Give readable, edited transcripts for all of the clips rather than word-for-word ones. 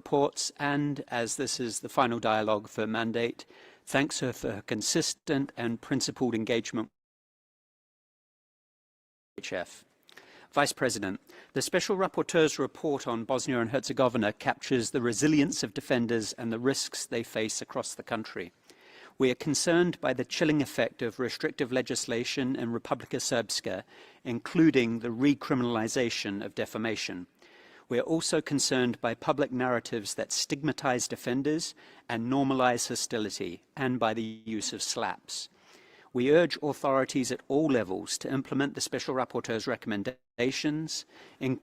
reports and, as this is the final dialogue for mandate, thanks her for her consistent and principled engagement with HF. Vice President, the Special Rapporteur's report on Bosnia and Herzegovina captures the resilience of defenders and the risks they face across the country. We are concerned by the chilling effect of restrictive legislation in Republika Srpska, including the recriminalization of defamation. We are also concerned by public narratives that stigmatize defenders and normalize hostility, and by the use of slaps. We urge authorities at all levels to implement the Special Rapporteur's recommendations, including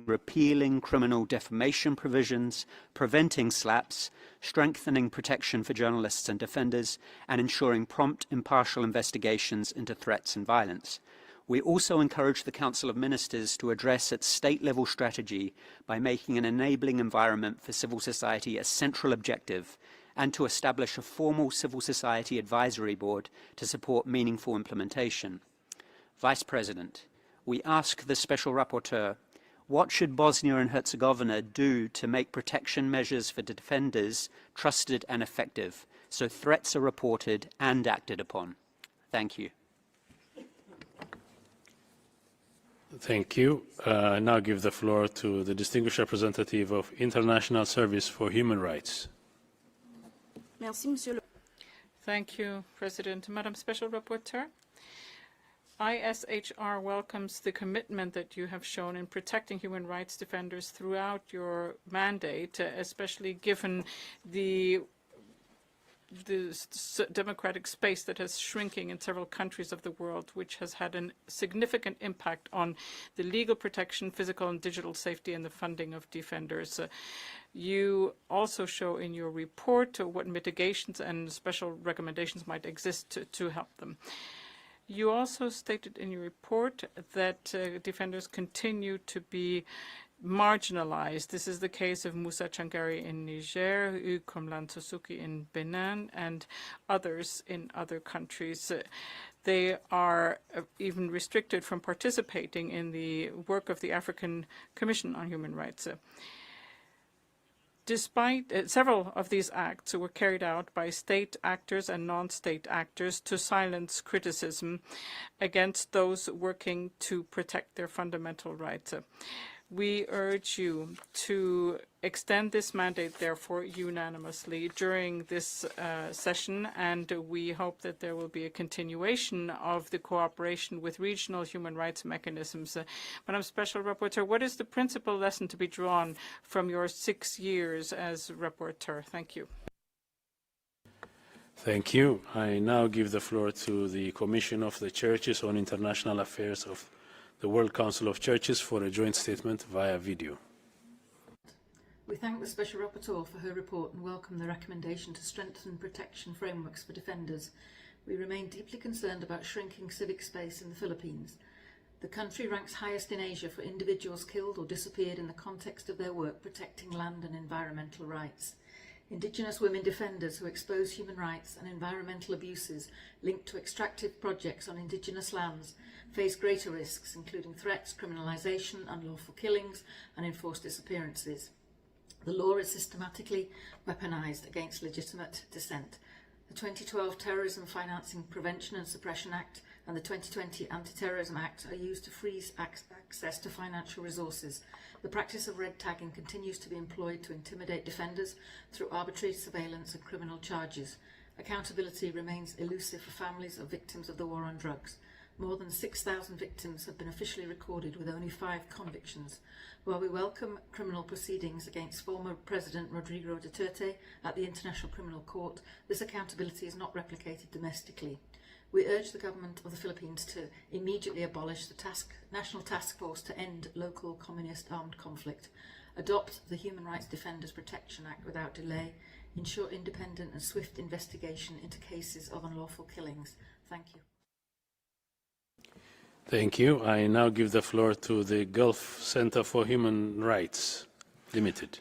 repealing criminal defamation provisions, preventing slaps, strengthening protection for journalists and defenders, and ensuring prompt, impartial investigations into threats and violence. We also encourage the Council of Ministers to address its state-level strategy by making an enabling environment for civil society a central objective, and to establish a formal civil society advisory board to support meaningful implementation. Vice President, we ask the Special Rapporteur, what should Bosnia and Herzegovina do to make protection measures for defenders trusted and effective, so threats are reported and acted upon? Thank you. Thank you. I now give the floor to the distinguished representative of International Service for Human Rights. Thank you, President. Madam Special Rapporteur, ISHR welcomes the commitment that you have shown in protecting human rights defenders throughout your mandate, especially given the democratic space that is shrinking in several countries of the world, which has had a significant impact on the legal protection, physical and digital safety, and the funding of defenders. You also show in your report what mitigations and special recommendations might exist to help them. You also stated in your report that defenders continue to be marginalized. This is the case of Moussa Changari in Niger, Komlan Tosuki in Benin, and others in other countries. They are even restricted from participating in the work of the African Commission on Human Rights. Despite several of these acts were carried out by state actors and non-state actors to silence criticism against those working to protect their fundamental rights. We urge you to extend this mandate, therefore, unanimously during this session, and we hope that there will be a continuation of the cooperation with regional human rights mechanisms. Madam Special Rapporteur, what is the principal lesson to be drawn from your 6 years as Rapporteur? Thank you. Thank you. I now give the floor to the Commission of the Churches on International Affairs of the World Council of Churches for a joint statement via video. We thank the Special Rapporteur for her report and welcome the recommendation to strengthen protection frameworks for defenders. We remain deeply concerned about shrinking civic space in the Philippines. The country ranks highest in Asia for individuals killed or disappeared in the context of their work protecting land and environmental rights. Indigenous women defenders who expose human rights and environmental abuses linked to extractive projects on indigenous lands face greater risks, including threats, criminalisation, unlawful killings and enforced disappearances. The law is systematically weaponised against legitimate dissent. The 2012 Terrorism Financing Prevention and Suppression Act and the 2020 Anti-Terrorism Act are used to freeze access to financial resources. The practice of red tagging continues to be employed to intimidate defenders through arbitrary surveillance and criminal charges. Accountability remains elusive for families of victims of the war on drugs. More than 6,000 victims have been officially recorded with only 5 convictions. While we welcome criminal proceedings against former President Rodrigo Duterte at the International Criminal Court, this accountability is not replicated domestically. We urge the government of the Philippines to immediately abolish the National Task Force to End Local Communist Armed Conflict, adopt the Human Rights Defenders Protection Act without delay, ensure independent and swift investigation into cases of unlawful killings. Thank you. Thank you. I now give the floor to the Gulf Center for Human Rights Limited.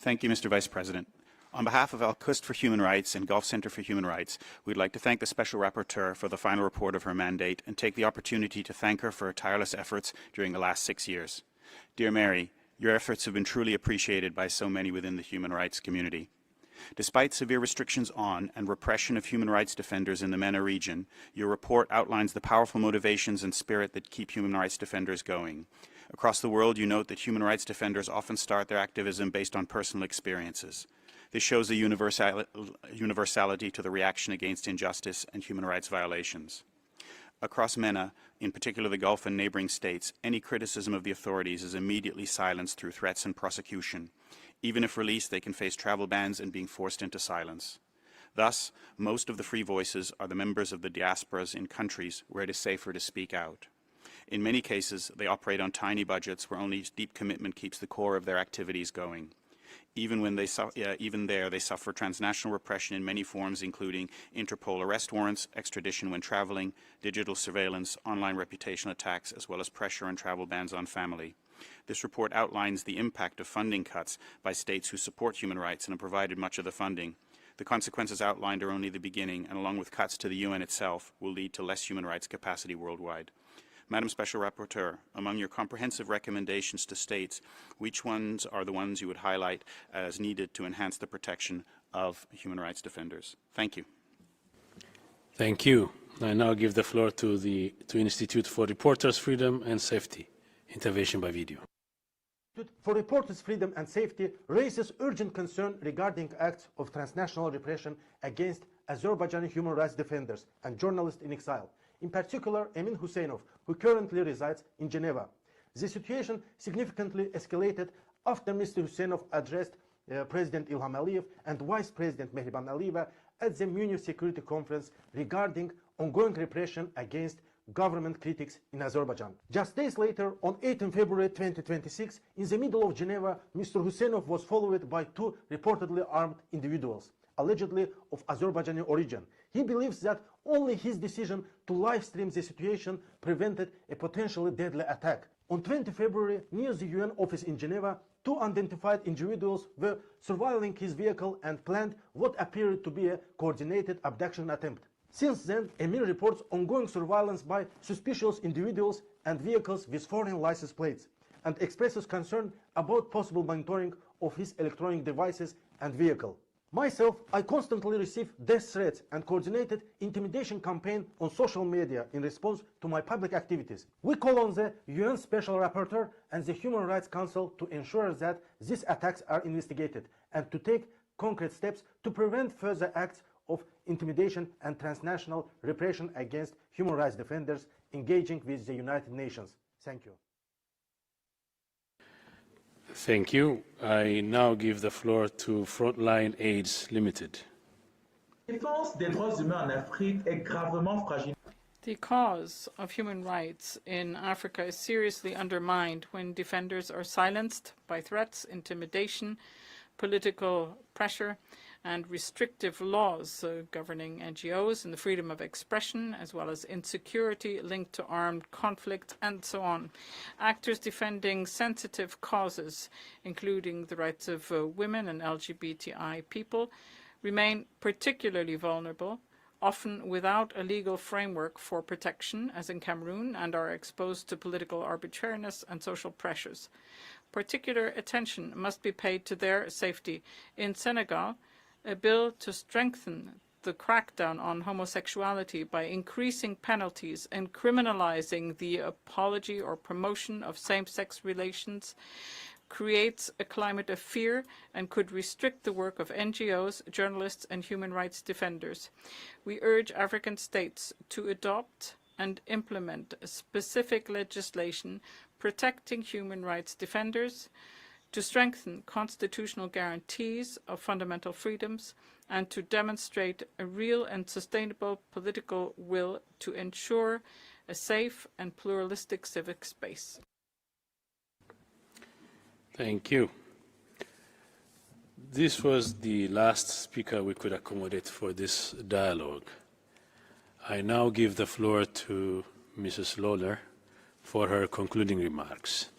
Thank you, Mr. Vice President. On behalf of Al-Qust for Human Rights and Gulf Center for Human Rights, we'd like to thank the Special Rapporteur for the final report of her mandate and take the opportunity to thank her for her tireless efforts during the last 6 years. Dear Mary, Your efforts have been truly appreciated by so many within the human rights community. Despite severe restrictions on and repression of human rights defenders in the MENA region, your report outlines the powerful motivations and spirit that keep human rights defenders going. Across the world, you note that human rights defenders often start their activism based on personal experiences. This shows a universality to the reaction against injustice and human rights violations. Across MENA, in particular the Gulf and neighboring states, any criticism of the authorities is immediately silenced through threats and prosecution. Even if released, they can face travel bans and being forced into silence. Thus, most of the free voices are the members of the diasporas in countries where it is safer to speak out. In many cases, they operate on tiny budgets where only deep commitment keeps the core of their activities going. Even there, they suffer transnational repression in many forms, including Interpol arrest warrants, extradition when traveling, digital surveillance, online reputational attacks, as well as pressure and travel bans on family. This report outlines the impact of funding cuts by states who support human rights and have provided much of the funding. The consequences outlined are only the beginning, and along with cuts to the UN itself, will lead to less human rights capacity worldwide. Madam Special Rapporteur, among your comprehensive recommendations to states, which ones are the ones you would highlight as needed to enhance the protection of human rights defenders? Thank you. Thank you. I now give the floor to the Institute for Reporters' Freedom and Safety. Intervention by video. For reporters' freedom and safety raises urgent concern regarding acts of transnational repression against Azerbaijani human rights defenders and journalists in exile. In particular, Emin Hüseynov, who currently resides in Geneva. The situation significantly escalated after Mr. Hüseynov addressed President İlham Əliyevə and Vice President Mehriban Əliyevə at the Munich Security Conference regarding ongoing repression against government critics in Azerbaijan. Just days later, on 18 February 2026, in the middle of Geneva, Mr. Hüseynov was followed by two reportedly armed individuals, allegedly of Azerbaijani origin. He believes that only his decision to live stream the situation prevented a potentially deadly attack. On 20 February, near the UN office in Geneva, two unidentified individuals were surveilling his vehicle and planned what appeared to be a coordinated abduction attempt. Since then, Emir reports ongoing surveillance by suspicious individuals and vehicles with foreign license plates, and expresses concern about possible monitoring of his electronic devices and vehicle. Myself, I constantly receive death threats and coordinated intimidation campaign on social media in response to my public activities. We call on the UN Special Rapporteur and the Human Rights Council to ensure that these attacks are investigated and to take concrete steps to prevent further acts of intimidation and transnational repression against human rights defenders engaging with the United Nations. Thank you. Thank you. I now give the floor to Frontline AIDS Limited. La défense des droits humains en Afrique est gravement fragile. The cause of human rights in Africa is seriously undermined when defenders are silenced by threats, intimidation, political pressure, and restrictive laws governing NGOs and the freedom of expression, as well as insecurity linked to armed conflict, and so on. Actors defending sensitive causes, including the rights of women and LGBTI people, remain particularly vulnerable, often without a legal framework for protection, as in Cameroon, and are exposed to political arbitrariness and social pressures. Particular attention must be paid to their safety. In Senegal, a bill to strengthen the crackdown on homosexuality by increasing penalties and criminalizing the apology or promotion of same-sex relations creates a climate of fear and could restrict the work of NGOs, journalists, and human rights defenders. We urge African states to adopt and implement specific legislation protecting human rights defenders, to strengthen constitutional guarantees of fundamental freedoms, and to demonstrate a real and sustainable political will to ensure a safe and pluralistic civic space. Thank you. This was the last speaker we could accommodate for this dialogue. I now give the floor to Mrs. Lawler for her concluding remarks.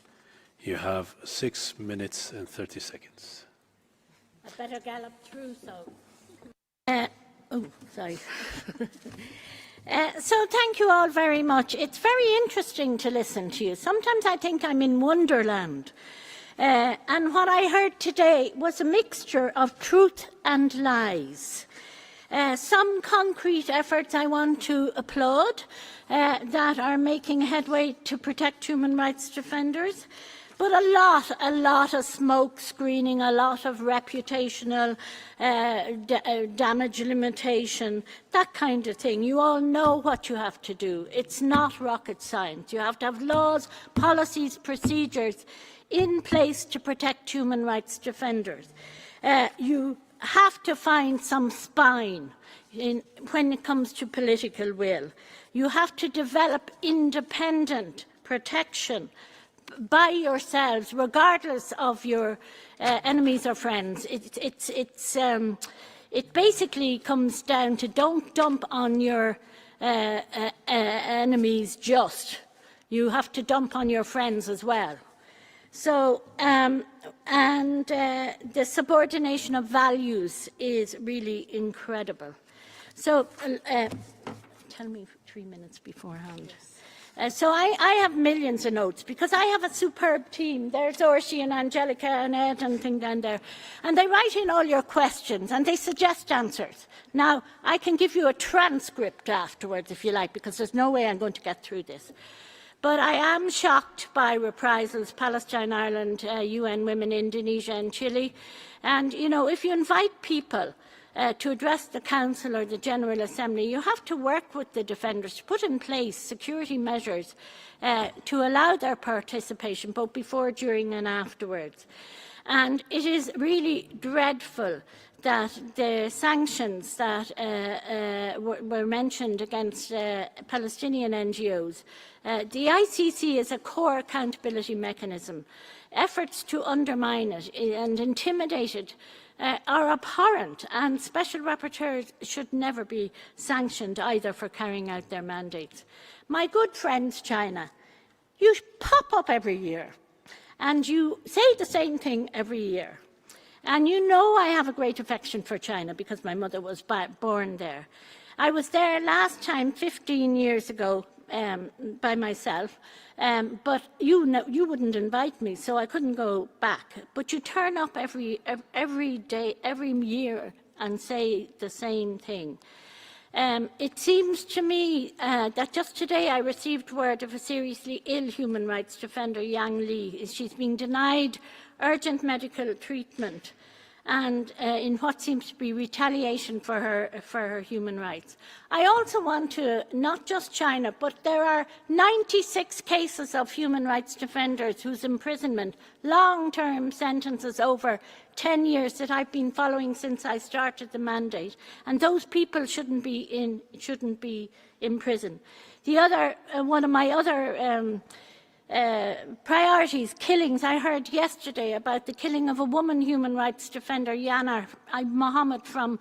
You have 6 minutes and 30 seconds. I better gallop through, so. Sorry. So thank you all very much. It's very interesting to listen to you. Sometimes I think I'm in Wonderland. And what I heard today was a mixture of truth and lies. Some concrete efforts I want to applaud that are making headway to protect human rights defenders, but a lot of smoke screening, a lot of reputational damage limitation, that kind of thing. You all know what you have to do. It's not rocket science. You have to have laws, policies, procedures in place to protect human rights defenders. You have to find some spine when it comes to political will. You have to develop independent protection by yourselves, regardless of your enemies or friends. It basically comes down to don't dump on your enemies just. You have to dump on your friends as well. So, the subordination of values is really incredible. So, tell me 3 minutes beforehand. So I have millions of notes because I have a superb team. There's Orsi and Angelica and Ed and thing down there. And they write in all your questions and they suggest answers. Now, I can give you a transcript afterwards if you like, because there's no way I'm going to get through this. But I am shocked by reprisals, Palestine, Ireland, UN Women, Indonesia and Chile. And, you know, if you invite people to address the Council or the General Assembly, you have to work with the defenders to put in place security measures to allow their participation, both before, during and afterwards. And it is really dreadful that the sanctions that were mentioned against Palestinian NGOs, the ICC is a core accountability mechanism. Efforts to undermine it and intimidate it are abhorrent, and special rapporteurs should never be sanctioned either for carrying out their mandates. My good friends, China, you pop up every year and you say the same thing every year. And you know I have a great affection for China because my mother was born there. I was there last time 15 years ago by myself, but you wouldn't invite me, so I couldn't go back. But you turn up every day, every year, and say the same thing. It seems to me that just today I received word of a seriously ill human rights defender, Yang Li. She's being denied urgent medical treatment, and in what seems to be retaliation for her human rights. I also want to, not just China, but there are 96 cases of human rights defenders whose imprisonment, long-term sentences over 10 years that I've been following since I started the mandate, and those people shouldn't be in prison. The other, one of my other priorities, killings. I heard yesterday about the killing of a woman human rights defender, Yana Mohammed from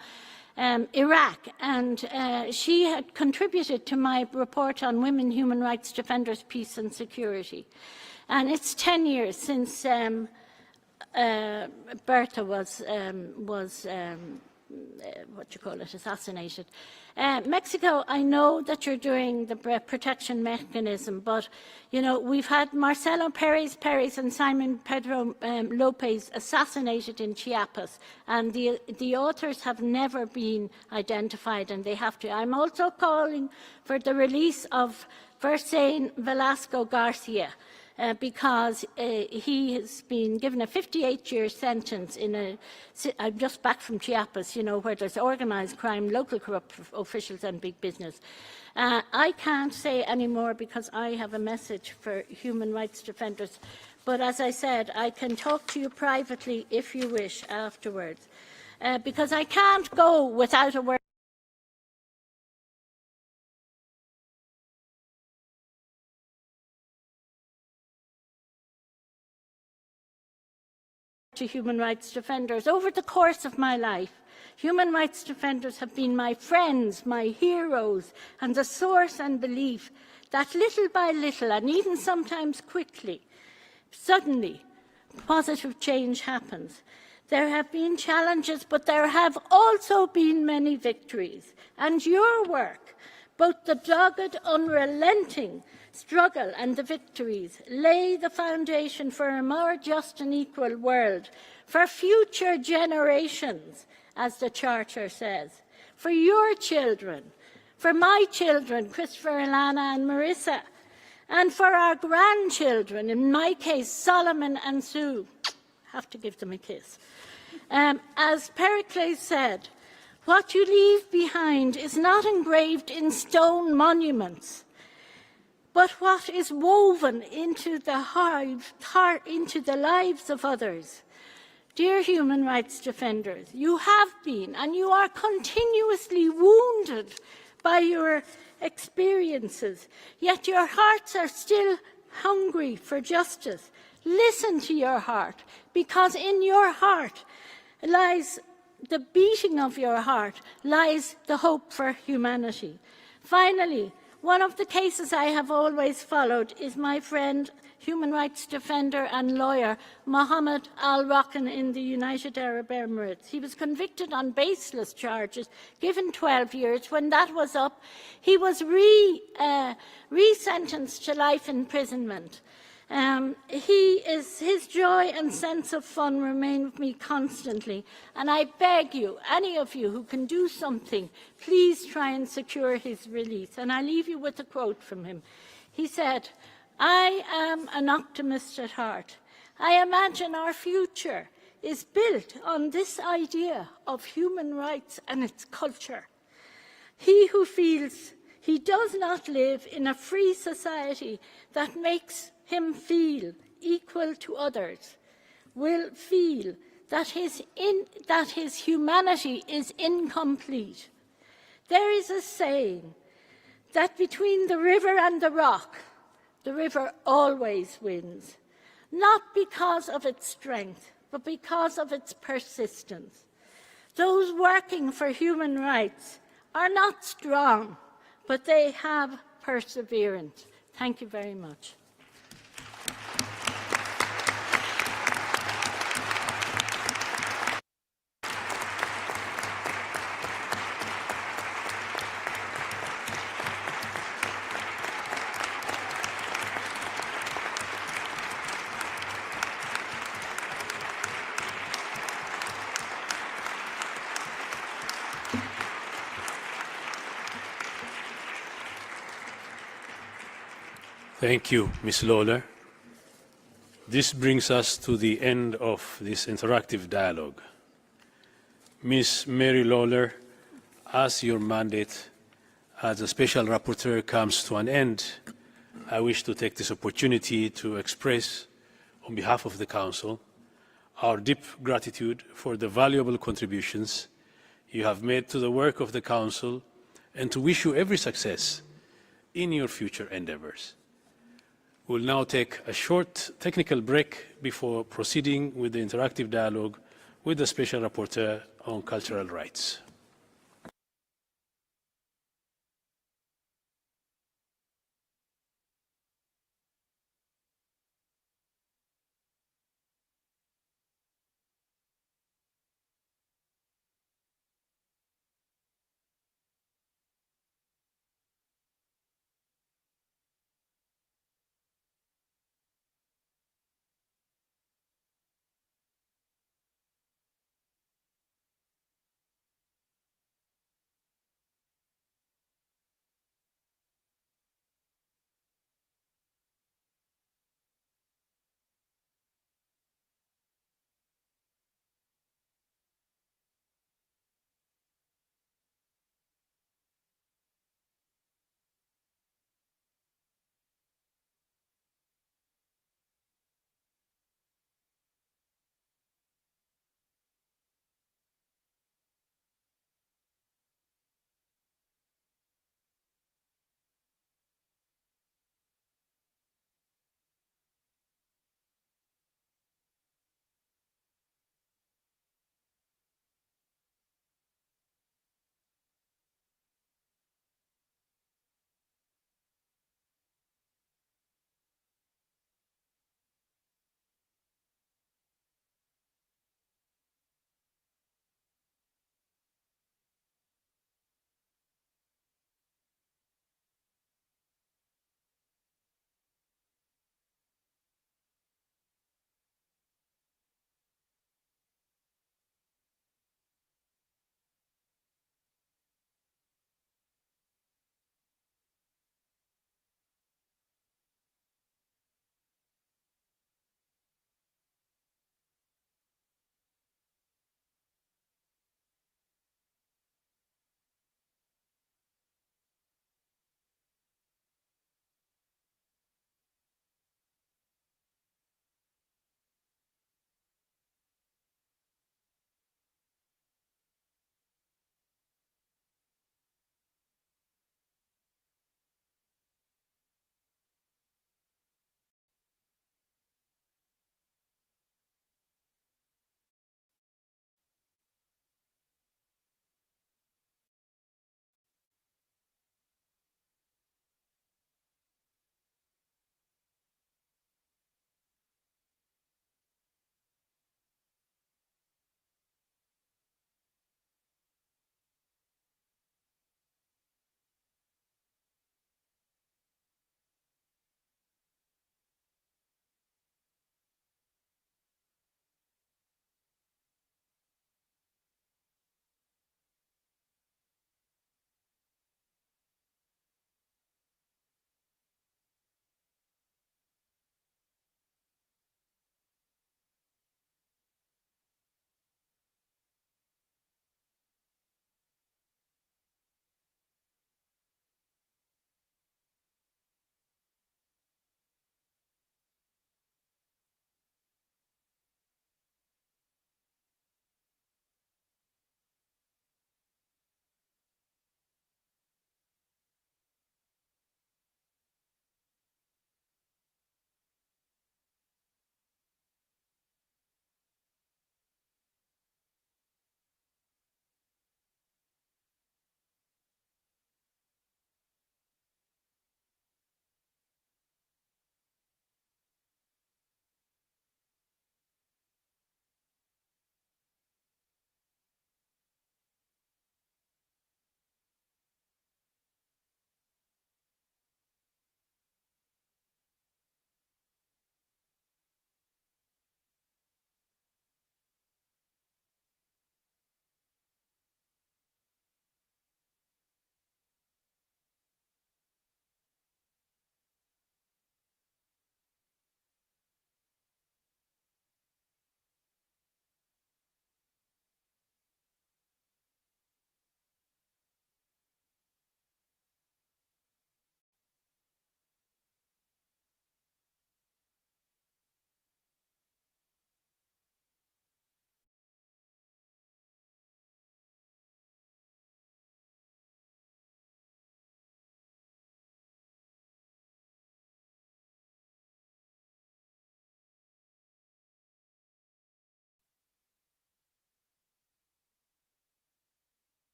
Iraq, and she had contributed to my report on women human rights defenders, peace and security. And it's 10 years since Bertha was assassinated. Mexico, I know that you're doing the protection mechanism, but, you know, we've had Marcelo Perez and Simon Pedro Lopez assassinated in Chiapas, and the authors have never been identified, and they have to. I'm also calling for the release of Versailles Velasco Garcia, because he has been given a 58-year sentence I'm just back from Chiapas, you know, where there's organised crime, local corrupt officials and big business. I can't say any more because I have a message for human rights defenders. But as I said, I can talk to you privately if you wish afterwards, because I can't go without a word to human rights defenders. Over the course of my life, human rights defenders have been my friends, my heroes, and the source and belief that little by little, and even sometimes quickly, suddenly, positive change happens. There have been challenges, but there have also been many victories. And your work Both the dogged, unrelenting struggle and the victories lay the foundation for a more just and equal world, for future generations, as the Charter says, for your children, for my children, Christopher, Alana and Marissa, and for our grandchildren, in my case, Solomon and Sue. Have to give them a kiss. As Pericles said, what you leave behind is not engraved in stone monuments, but what is woven into the lives of others. Dear human rights defenders, you have been and you are continuously wounded by your experiences, yet your hearts are still hungry for justice. Listen to your heart, because in your heart lies the beating of your heart, lies the hope for humanity. Finally, one of the cases I have always followed is my friend, human rights defender and lawyer, Mohammed al-Raqqa in the United Arab Emirates. He was convicted on baseless charges, given 12 years. When that was up, he was re-sentenced to life imprisonment. His joy and sense of fun remain with me constantly, and I beg you, any of you who can do something, please try and secure his release. And I leave you with a quote from him. He said, "I am an optimist at heart. I imagine our future is built on this idea of human rights and its culture. He who feels he does not live in a free society that makes him feel equal to others will feel that his humanity is incomplete. There is a saying that between the river and the rock, the river always wins, not because of its strength, but because of its persistence. Those working for human rights are not strong, but they have perseverance." Thank you very much. Thank you, Ms. Lawler. This brings us to the end of this interactive dialogue. Ms. Mary Lawler, as your mandate as a special rapporteur comes to an end, I wish to take this opportunity to express, on behalf of the Council, our deep gratitude for the valuable contributions you have made to the work of the Council, and to wish you every success in your future endeavours. We'll now take a short technical break before proceeding with the interactive dialogue with the Special Rapporteur on Cultural Rights.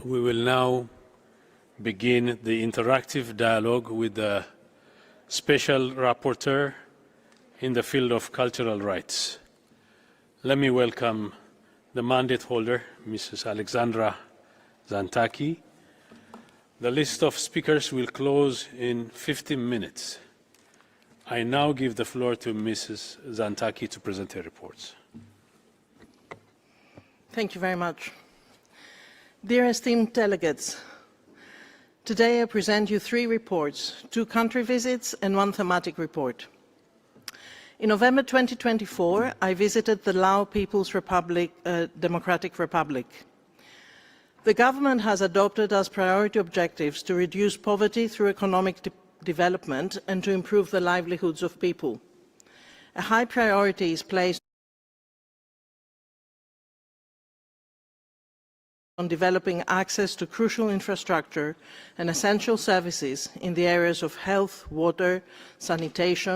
We will now begin the interactive dialogue with the Special Rapporteur in the field of cultural rights. Let me welcome the mandate holder, Mrs. Alexandra Zantaki. The list of speakers will close in 15 minutes. I now give the floor to Mrs. Zantaki to present her reports. Thank you very much. Dear esteemed delegates, today I present you 3 reports, 2 country visits and 1 thematic report. In November 2024, I visited the Lao People's Democratic Republic. The government has adopted as priority objectives to reduce poverty through economic development and to improve the livelihoods of people. A high priority is placed on developing access to crucial infrastructure and essential services in the areas of health, water, sanitation,